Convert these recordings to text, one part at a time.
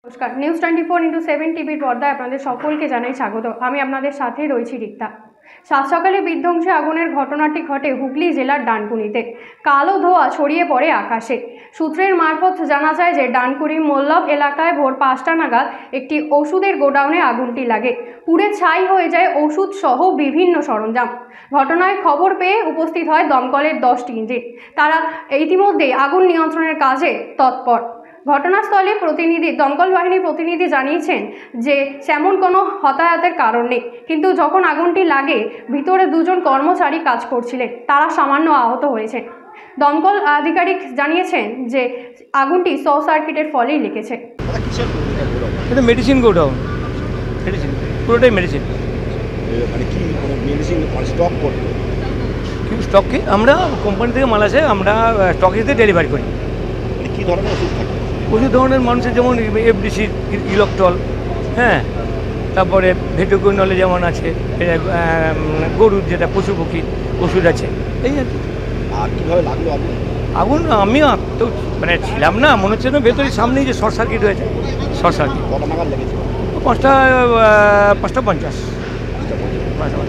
নমস্কার, news 24x7 টিভির পর্দায় আপনাদের সকলকে জানাই স্বাগত। আমি আপনাদের সাথেই রয়েছি রিক্তা। সাত সকালে বিধ্বংসী আগুনের ঘটনাটি ঘটে হুগলি জেলার ডানকুনিতে। কালো ধোঁয়া ছড়িয়ে পড়ে আকাশে। সূত্রের মারফত জানা যায় যে ডানকুনি মোল্লব এলাকায় ভোর 5টা নাগাদ একটি ওষুধের গোডাউনে আগুনটি লাগে। পুড়ে ছাই হয়ে যায় ওষুধ সহ বিভিন্ন সরঞ্জাম। ঘটনায় খবর পেয়ে উপস্থিত হয় দমকলের 10টি ইঞ্জিন। তারা ইতিমধ্যেই আগুন নিয়ন্ত্রণের কাজে তৎপর। ঘটনাস্থলে দমকল বাহিনীর প্রতিনিধি জানিয়েছেন যে তেমন কোনো হতাহতের কারণ নেই, কিন্তু যখন আগুনটি লাগে ভিতরে দুজন কর্মচারী কাজ করছিলেন, তারা সামান্য আহত হয়েছেন। দমকল আধিকারিক জানিয়েছেন যে আগুনটি শর্ট সার্কিটের ফলেই লেগেছে। এটা মেডিসিন গোডাউন, মেডিসিন পুরোটাই মেডিসিন। মানে কি মেডিসিন স্টক করতে স্টক কি আমরা কোম্পানি থেকে মাল আসে, আমরা স্টকেতে ডেলিভারি করি। মানে কী ধরনের ওষুধ থাকে? প্রচুর ধরনের মানুষের যেমন এফডিসি, ইলেকট্রল, হ্যাঁ, তারপরে ভেটোকুইনলে যেমন আছে, গরুর যেটা পশু পক্ষীর ওষুধ আছে, এই আর কি। আর কীভাবে লাগলো আগুন? আগুন আমি তো মানে ছিলাম না, মনে হচ্ছে না ভেতরে সামনেই যে শর্ট সার্কিট হয়েছে। শর্ট সার্কিট কটা নাগাদ লেগেছে? 5:50।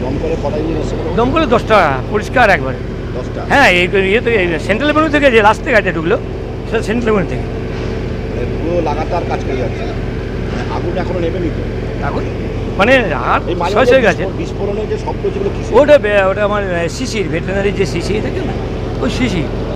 দমকলে কটা ইঞ্জিন এসে? দমকলে 10টা, পরিষ্কার একবারে 10টা। হ্যাঁ, এই তো সেন্ট্রাল এভিনিউ থেকে যে রাস্তা গাড়িটা ঢুকলো সেটা সেন্ট্রাল এভিনিউ থেকে। মানে পুরো লাগাতার কাজ করে যাচ্ছে, আগুন এখনো নেমেনি তো? আগুন মানে আর এই মাঝে শেষ হয়ে গেছে। বিস্ফোরণের যে শব্দ ছিল কি? ওটা আমার শিশির, ভেটেরিনারি যে শিশির থাকে না, ওই শিশির।